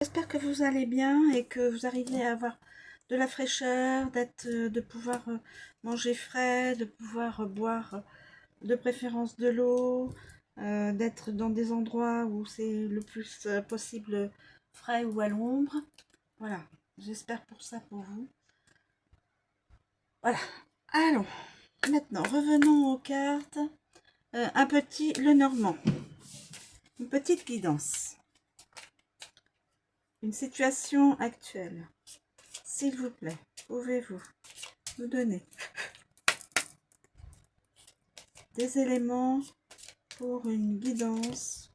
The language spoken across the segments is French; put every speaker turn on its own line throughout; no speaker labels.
J'espère que vous allez bien et que vous arrivez à avoir de la fraîcheur, de pouvoir manger frais, de pouvoir boire de préférence de l'eau, d'être dans des endroits où c'est le plus possible frais ou à l'ombre. Voilà, j'espère pour ça pour vous. Voilà, allons, maintenant revenons aux cartes. Un petit Lenormand, une petite guidance, une situation actuelle. S'il vous plaît, pouvez-vous nous donner des éléments pour une guidance?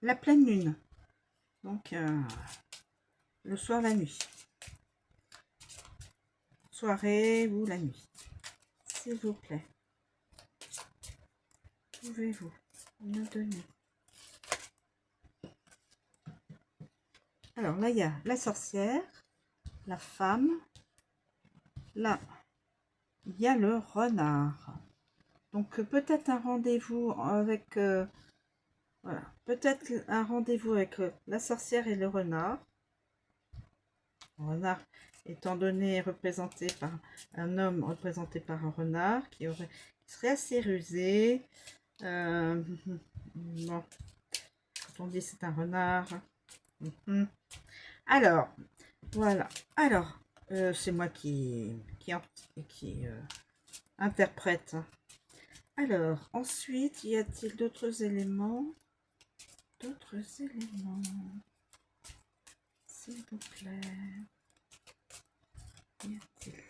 La pleine lune, donc le soir, la nuit, soirée ou la nuit, s'il vous plaît, pouvez-vous nous donner? Alors là, il y a la sorcière, la femme, là, il y a le renard. Donc peut-être un rendez-vous avec voilà, peut-être un rendez-vous avec la sorcière et le renard. Le renard étant donné représenté par un homme représenté par un renard qui serait assez rusé. Bon, quand on dit c'est un renard. Alors, voilà. Alors, c'est moi qui interprète. Alors, ensuite, y a-t-il d'autres éléments? D'autres éléments, s'il vous plaît. Y a-t-il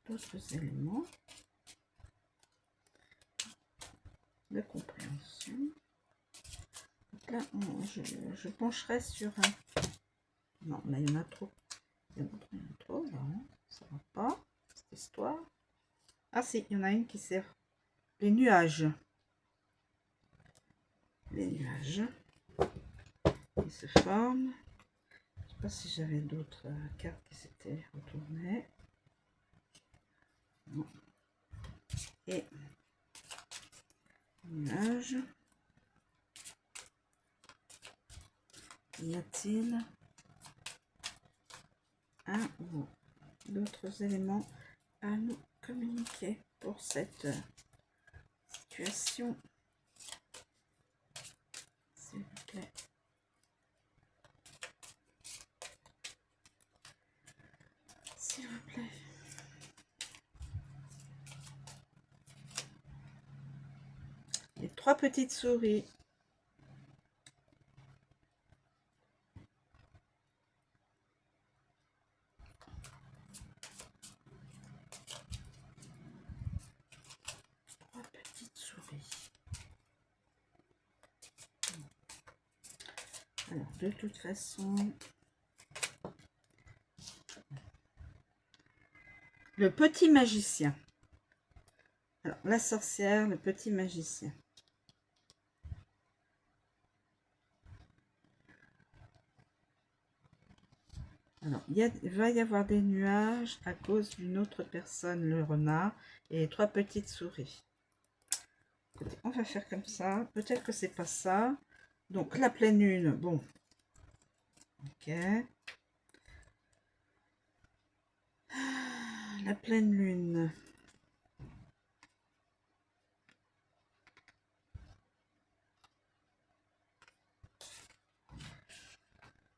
d'autres éléments de compréhension? Donc là, je pencherai sur un... Non, là, il y en a trop. Il y en a trop, non, ça va pas, cette histoire. Ah si, il y en a une qui sert. Les nuages. Les nuages qui se forment. Je ne sais pas si j'avais d'autres cartes qui s'étaient retournées. Non. Et nuages. Y a-t-il un ou d'autres éléments à nous communiquer pour cette situation, s'il vous plaît? S'il vous plaît. Les trois petites souris. Trois petites souris. Alors, de toute façon, le petit magicien. Alors, la sorcière, le petit magicien. Alors, il va y avoir des nuages à cause d'une autre personne, le renard, et trois petites souris. Écoutez, on va faire comme ça. Peut-être que c'est pas ça. Donc, la pleine lune, bon. Ok. La pleine lune.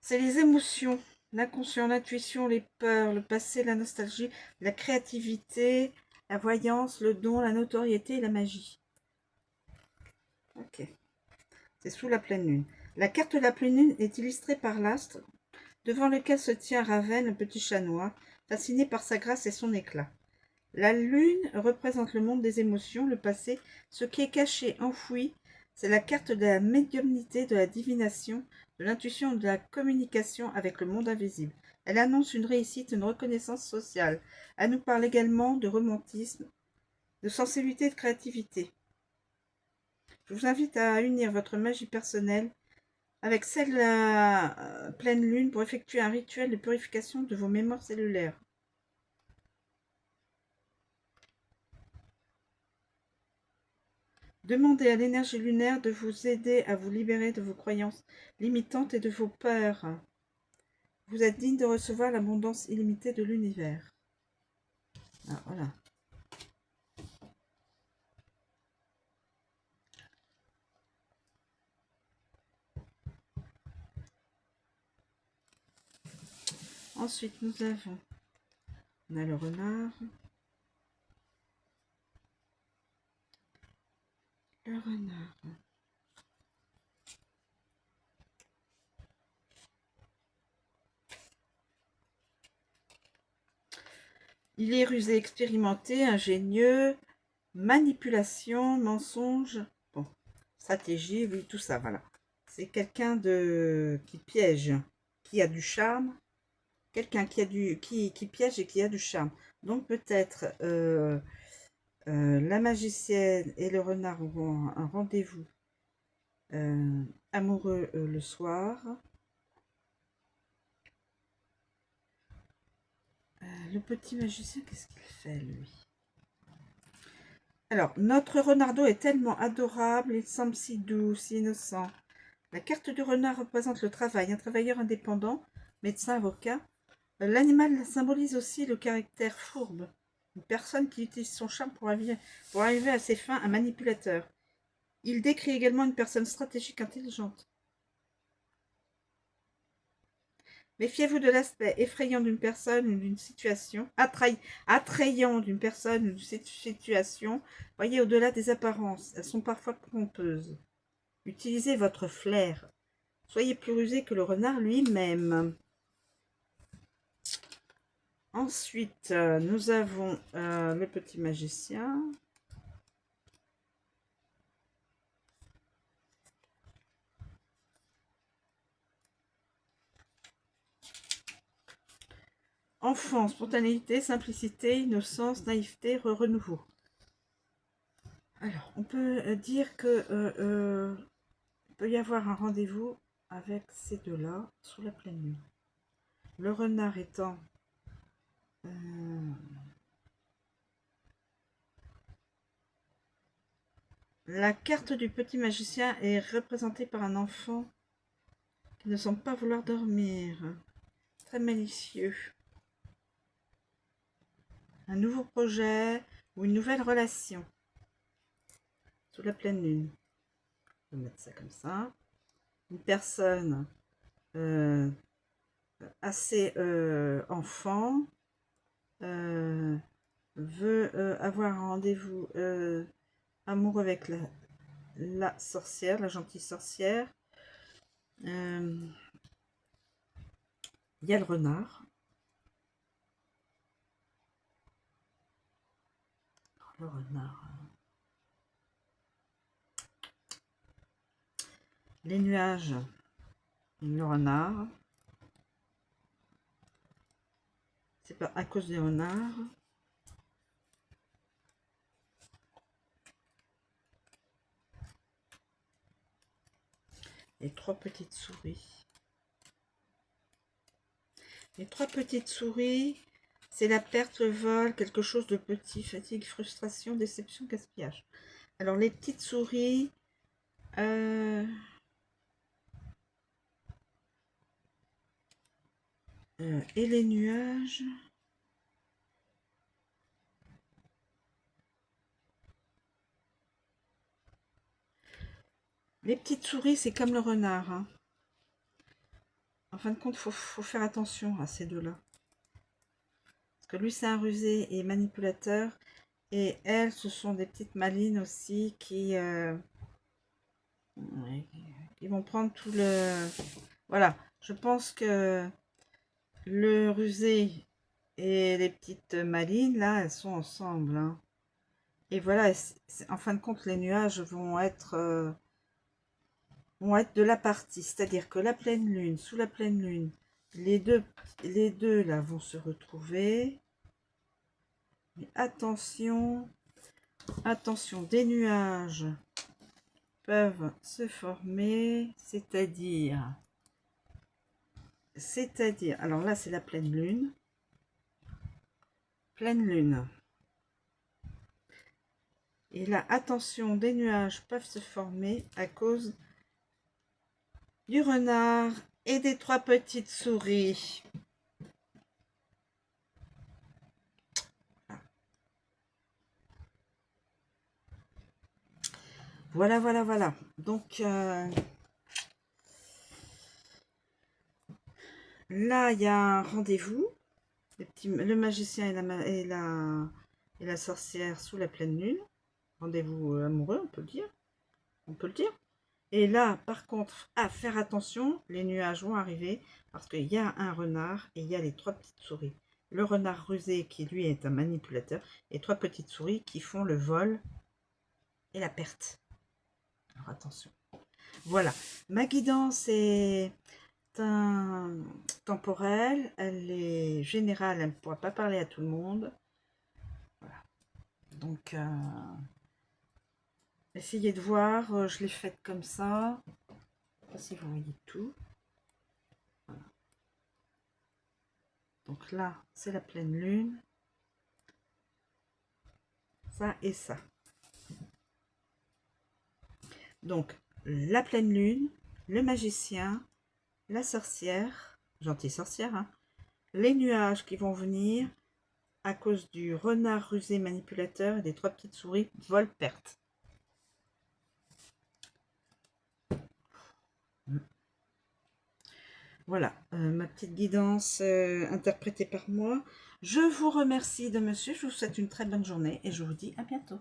C'est les émotions, l'inconscient, l'intuition, les peurs, le passé, la nostalgie, la créativité, la voyance, le don, la notoriété et la magie. Ok. C'est sous la pleine lune. La carte de la pleine lune est illustrée par l'astre, devant lequel se tient Raven, le petit chat noir, fasciné par sa grâce et son éclat. La lune représente le monde des émotions, le passé, ce qui est caché, enfoui. C'est la carte de la médiumnité, de la divination, de l'intuition et de la communication avec le monde invisible. Elle annonce une réussite, une reconnaissance sociale. Elle nous parle également de romantisme, de sensibilité et de créativité. Je vous invite à unir votre magie personnelle avec celle de la pleine lune pour effectuer un rituel de purification de vos mémoires cellulaires. Demandez à l'énergie lunaire de vous aider à vous libérer de vos croyances limitantes et de vos peurs. Vous êtes digne de recevoir l'abondance illimitée de l'univers. Ah, voilà. Ensuite, on a le renard. Le renard. Il est rusé, expérimenté, ingénieux, manipulation, mensonge, bon, stratégie, oui, tout ça, voilà. C'est quelqu'un qui piège, qui a du charme, quelqu'un qui piège et qui a du charme. Donc peut-être la magicienne et le renard auront un rendez-vous amoureux le soir. Le petit magicien, qu'est-ce qu'il fait lui? Alors, notre renardeau est tellement adorable, il semble si doux, si innocent. La carte du renard représente le travail, un travailleur indépendant, médecin, avocat. L'animal symbolise aussi le caractère fourbe, une personne qui utilise son charme pour arriver à ses fins, un manipulateur. Il décrit également une personne stratégique intelligente. Méfiez-vous de l'aspect effrayant d'une personne ou d'une situation, attrayant d'une personne ou d'une situation. Voyez au-delà des apparences, elles sont parfois trompeuses. Utilisez votre flair. Soyez plus rusé que le renard lui-même. Ensuite, nous avons le petit magicien. Enfant, spontanéité, simplicité, innocence, naïveté, renouveau. Alors, on peut dire que il peut y avoir un rendez-vous avec ces deux-là sous la pleine lune. Le renard étant la carte du petit magicien est représentée par un enfant qui ne semble pas vouloir dormir, très malicieux. Un nouveau projet ou une nouvelle relation sous la pleine lune. On va mettre ça comme ça. Une personne assez enfant veut avoir un rendez-vous amoureux avec la sorcière, la gentille sorcière. Il y a le renard. Le renard. Les nuages. Le renard. C'est pas à cause des renards. Et trois petites souris. Les trois petites souris, c'est la perte, le vol, quelque chose de petit, fatigue, frustration, déception, gaspillage. Alors les petites souris, et les nuages. Les petites souris, c'est comme le renard. Hein. En fin de compte, faut faire attention à ces deux-là. Parce que lui, c'est un rusé et manipulateur. Et elles, ce sont des petites malines aussi qui vont prendre tout le... Voilà, je pense que le rusé et les petites malines, là, elles sont ensemble. Hein. Et voilà, en fin de compte, les nuages vont être de la partie. C'est-à-dire que la pleine lune, sous la pleine lune, les deux là vont se retrouver. Mais attention, attention, des nuages peuvent se former, c'est-à-dire, alors là c'est la pleine lune. Pleine lune. Et là, attention, des nuages peuvent se former à cause du renard et des 3 petites souris. Voilà, voilà, voilà. Donc, là, il y a un rendez-vous. Le magicien et la sorcière sous la pleine lune. Rendez-vous amoureux, on peut le dire. On peut le dire. Et là, par contre, à faire attention, les nuages vont arriver parce qu'il y a un renard et il y a les 3 petites souris. Le renard rusé qui, lui, est un manipulateur et 3 petites souris qui font le vol et la perte. Alors, attention. Voilà. Ma guidance est temporelle, elle est générale, elle ne pourra pas parler à tout le monde. Voilà. Donc, essayez de voir, je l'ai faite comme ça. Je ne sais pas si vous voyez tout. Voilà. Donc là, c'est la pleine lune. Ça et ça. Donc, la pleine lune, le magicien, la sorcière, gentille sorcière, hein, les nuages qui vont venir à cause du renard rusé manipulateur et des 3 petites souris vol-perte. Voilà, ma petite guidance interprétée par moi. Je vous remercie de me suivre, je vous souhaite une très bonne journée et je vous dis à bientôt.